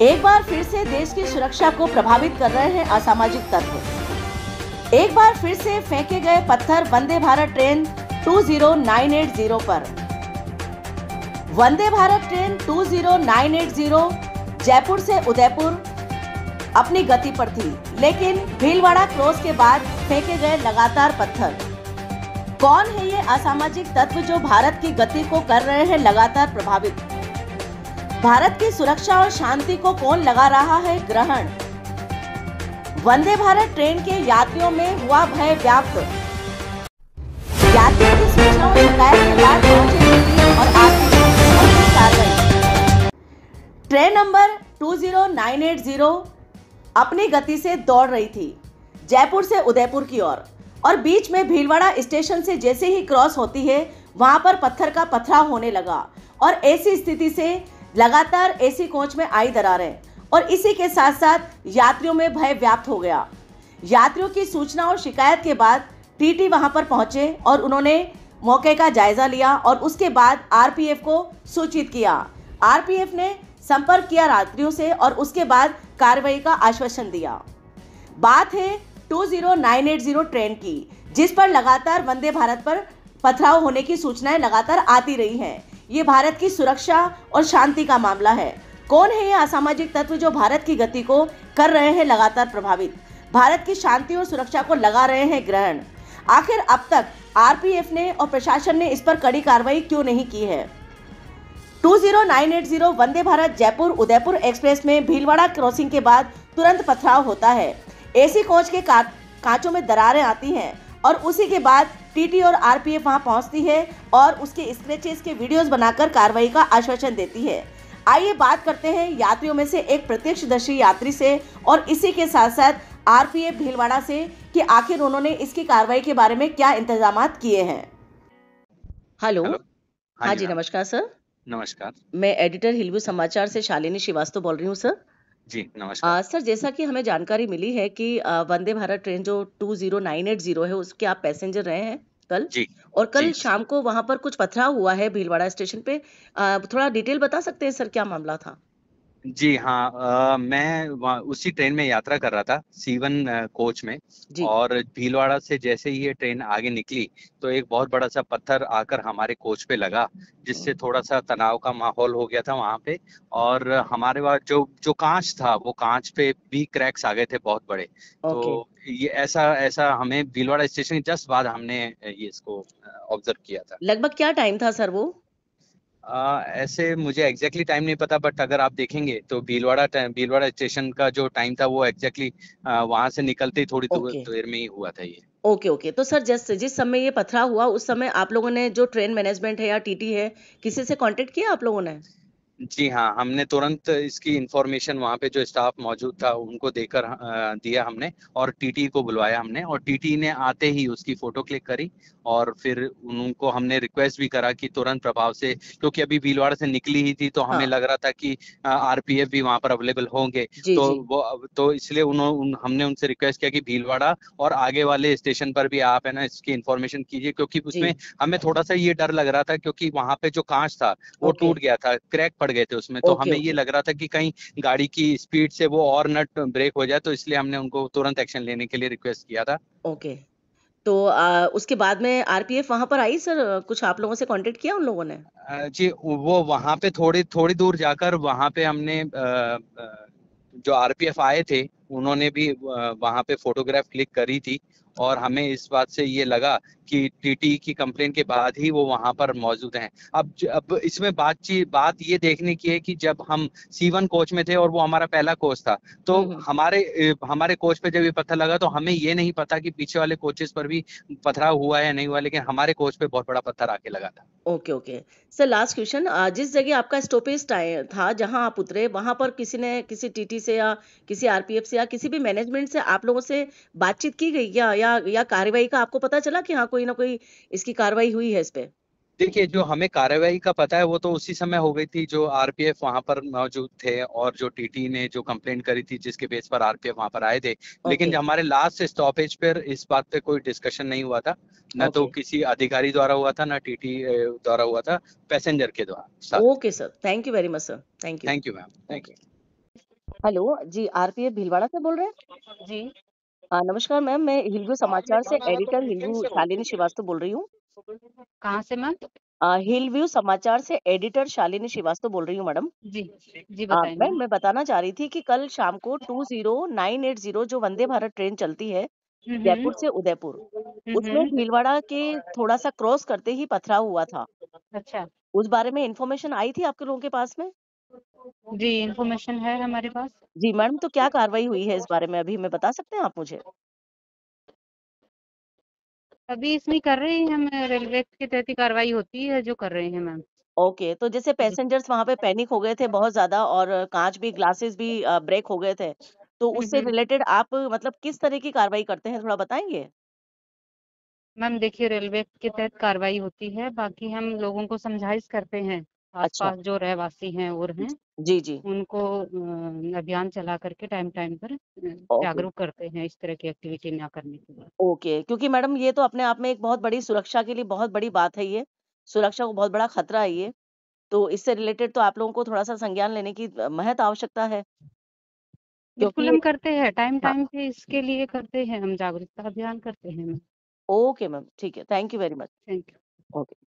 एक बार फिर से देश की सुरक्षा को प्रभावित कर रहे हैं असामाजिक तत्व। एक बार फिर से फेंके गए पत्थर वंदे भारत ट्रेन 20980 पर। वंदे भारत ट्रेन 20980 जयपुर से उदयपुर अपनी गति पर थी, लेकिन भीलवाड़ा क्रॉस के बाद फेंके गए लगातार पत्थर। कौन है ये असामाजिक तत्व जो भारत की गति को कर रहे हैं लगातार प्रभावित? भारत की सुरक्षा और शांति को कौन लगा रहा है ग्रहण? वंदे भारत ट्रेन के यात्रियों में हुआ भय व्याप्त। यात्रियों की सूचना और शिकायत के बाद पहुंचे दिल्ली और आरपीएफ कार्रवाई। ट्रेन नंबर 20980 अपनी गति से दौड़ रही थी जयपुर से उदयपुर की ओर, और बीच में भीलवाड़ा स्टेशन से जैसे ही क्रॉस होती है वहां पर पत्थर का पथराव होने लगा, और ऐसी स्थिति से लगातार एसी कोच में आई दरारें, और इसी के साथ साथ यात्रियों में भय व्याप्त हो गया। यात्रियों की सूचना और शिकायत के बाद टीटी वहां पर पहुंचे और उन्होंने मौके का जायजा लिया और उसके बाद आरपीएफ को सूचित किया। आरपीएफ ने संपर्क किया यात्रियों से और उसके बाद कार्रवाई का आश्वासन दिया। बात है 20980 ट्रेन की, जिस पर लगातार वंदे भारत पर पथराव होने की सूचनाएं लगातार आती रही हैं। ये भारत की सुरक्षा और शांति का मामला है। कौन है ये असामाजिक तत्व जो भारत की गति को कर रहे हैं लगातार प्रभावित? भारत की शांति और सुरक्षा को लगा रहे हैं ग्रहण। आखिर अब तक आरपीएफ ने और प्रशासन ने इस पर कड़ी कार्रवाई क्यों नहीं की है? 20980 वंदे भारत जयपुर उदयपुर एक्सप्रेस में भीलवाड़ा क्रॉसिंग के बाद तुरंत पथराव होता है। एसी कोच के कांचों में दरारें आती हैं और उसी के बाद टीटी और आरपीएफ वहां पहुंचती है और उसके स्क्रैचेस के वीडियोस बनाकर कार्रवाई का आश्वासन देती है। आइए बात करते हैं यात्रियों में से एक प्रत्यक्षदर्शी यात्री से और इसी के साथ साथ आरपीएफ भीलवाड़ा से कि आखिर उन्होंने इसकी कार्रवाई के बारे में क्या इंतजामात किए हैं। हेलो। हाँ जी, नमस्कार सर। नमस्कार। मैं एडिटर हिलव्यू समाचार से शालिनी श्रीवास्तव बोल रही हूँ सर। जी नमस्कार। सर, जैसा कि हमें जानकारी मिली है कि वंदे भारत ट्रेन जो 20980 है उसके आप पैसेंजर रहे हैं कल, जी और कल जी शाम को वहां पर कुछ पथराव हुआ है भीलवाड़ा स्टेशन पे। थोड़ा डिटेल बता सकते हैं सर, क्या मामला था? जी हाँ, मैं उसी ट्रेन में यात्रा कर रहा था C1 कोच में, जी। और भीलवाड़ा से जैसे ही ये ट्रेन आगे निकली तो एक बहुत बड़ा सा पत्थर आकर हमारे कोच पे लगा, जिससे थोड़ा सा तनाव का माहौल हो गया था वहां पे। और हमारे वहाँ जो जो कांच था वो कांच पे भी क्रैक्स आ गए थे बहुत बड़े। ओके। तो ये ऐसा ऐसा हमें भीलवाड़ा स्टेशन के जस्ट बाद हमने ये इसको ऑब्जर्व किया था। लगभग क्या टाइम था सर वो? ऐसे मुझे एग्जैक्टली टाइम नहीं पता, बट अगर आप देखेंगे तो भीलवाड़ा स्टेशन का जो टाइम था वो एग्जैक्टली वहां से निकलते ही थोड़ी ओके देर में ही हुआ था ये। Okay okay. तो सर, जिस समय ये पथराव हुआ उस समय आप लोगों ने, जो ट्रेन मैनेजमेंट है या टीटी है, किसी से कांटेक्ट किया आप लोगों ने? जी हाँ, हमने तुरंत इसकी इंफॉर्मेशन वहाँ पे जो स्टाफ मौजूद था उनको देकर दिया हमने, और टीटी को बुलवाया हमने, और टीटी ने आते ही उसकी फोटो क्लिक करी, और फिर उनको हमने रिक्वेस्ट भी करा कि तुरंत प्रभाव से, क्योंकि अभी भीलवाड़ा से निकली ही थी तो हमें हाँ। लग रहा था कि आरपीएफ भी वहाँ पर अवेलेबल होंगे। जी तो जी। वो इसलिए हमने उनसे रिक्वेस्ट किया कि भीलवाड़ा और आगे वाले स्टेशन पर भी आप है ना इसकी इंफॉर्मेशन कीजिए, क्योंकि उसमें जी। हमें थोड़ा सा ये डर लग रहा था, क्योंकि वहाँ पे जो कांच था वो ओके टूट गया था, क्रैक पड़ गए थे उसमें। तो ओके हमें ये ओके लग रहा था कि कहीं गाड़ी की स्पीड से वो और नट ब्रेक हो जाए, तो इसलिए हमने उनको तुरंत एक्शन लेने के लिए रिक्वेस्ट किया था। ओके। तो उसके बाद में आरपीएफ वहां पर आई सर? कुछ आप लोगों से कांटेक्ट किया उन लोगों ने? जी, वो वहां पे थोड़ी थोड़ी दूर जाकर वहां पे हमने जो आरपीएफ आए थे उन्होंने भी वहां पे फोटोग्राफ क्लिक करी थी, और हमें इस बात से ये लगा कि टीटी की कंप्लेन के बाद ही वो वहां पर मौजूद हैं। अब इसमें बात ये देखने की है कि जब हम C1 कोच में थे और वो हमारा पहला कोच था, तो हम्म। हमारे कोच पे जब ये पत्थर लगा तो हमें ये नहीं पता कि पीछे वाले कोचेस पर भी पथराव हुआ है या नहीं हुआ, लेकिन हमारे कोच पे बहुत बड़ा पत्थर आके लगा था। Okay okay. Sir, last question, जिस जगह आपका स्टॉपेज था जहां आप उतरे, वहां पर किसी टीटी से या किसी आरपीएफ से या किसी भी मैनेजमेंट से आप लोगों से बातचीत की गई क्या, या कार्रवाई का आपको पता चला कि हाँ कोई ना कोई इसकी कार्रवाई हुई है इस पे? देखिए, जो हमें कार्रवाई का पता है वो तो उसी समय हो गई थी जो आरपीएफ वहां पर मौजूद थे, और जो टीटी ने जो कंप्लेंट करी थी जिसके बेस पर आरपीएफ वहां पर आए थे। लेकिन ओके जो हमारे लास्ट स्टॉपेज पर इस बात पे कोई डिस्कशन नहीं हुआ था, न तो ओके किसी अधिकारी द्वारा हुआ था, न टीटी द्वारा हुआ था, पैसेंजर के द्वारा साथ। Okay sir, thank you very much sir, thank you. Thank you ma'am, thank okay. You. Hello, जी आरपीएफ भीलवाड़ा से बोल रहे हैं? जी, नमस्कार मैम, मैं हिलव्यू समाचार से एडिटर हिलव्यू शालिनी श्रीवास्तव बोल रही हूँ। कहाँ से मैम? हिलव्यू समाचार से एडिटर शालिनी श्रीवास्तव बोल रही हूँ मैडम। जी, जी बताइए मैम मैम। मैं बताना चाह रही थी कि कल शाम को 20980 जो वंदे भारत ट्रेन चलती है, हुँ, हुँ। जयपुर से उदयपुर, हुँ, उसमें हुँ। भीलवाड़ा के थोड़ा-सा क्रॉस करते ही पथराव हुआ था। अच्छा, उस बारे में इन्फॉर्मेशन आई थी आपके लोगों के पास में? जी इन्फॉर्मेशन है हमारे पास। जी मैडम, तो क्या कार्रवाई हुई है इस बारे में अभी में बता सकते हैं आप मुझे? अभी इसमें कर रहे हैं हम रेलवे के तहत ही कार्रवाई होती है जो कर रहे हैं मैम। ओके, तो जैसे जी। पैसेंजर्स वहाँ पे पैनिक हो गए थे बहुत ज़्यादा और काँच भी ग्लासेस भी ब्रेक हो गए थे। तो हुँ, उससे हुँ। रिलेटेड आप मतलब किस तरह की कार्रवाई करते हैं थोड़ा बताएँगे? मैम देखिए रेलवे के तहत कार्रवाई होती है, बाकी हम लोगों को समझाइश करते हैं, अच्छा। आस-पास जो रहवासी हैं और हैं, जी, जी। उनको अभियान चला कर के टाइम-टाइम पर ओके, जागरूक करते हैं इस तरह की एक्टिविटी ना करने के लिए। ओके। क्योंकि मैडम ये तो अपने आप में एक बहुत बड़ी सुरक्षा के लिए बहुत बड़ी बात है ये। सुरक्षा को बहुत बड़ा खतरा है ये। तो इससे रिलेटेड तो आप लोगों को थोड़ा-सा संज्ञान लेने की महत आवश्यकता है। बिल्कुल क्योंकि हम करते हैं, हाँ, टाइम-टाइम पे इसके लिए करते हैं, हम जागरूकता अभियान करते हैं मैम। ओके मैम, ठीक है। Thank you very much. Thank you. Okay.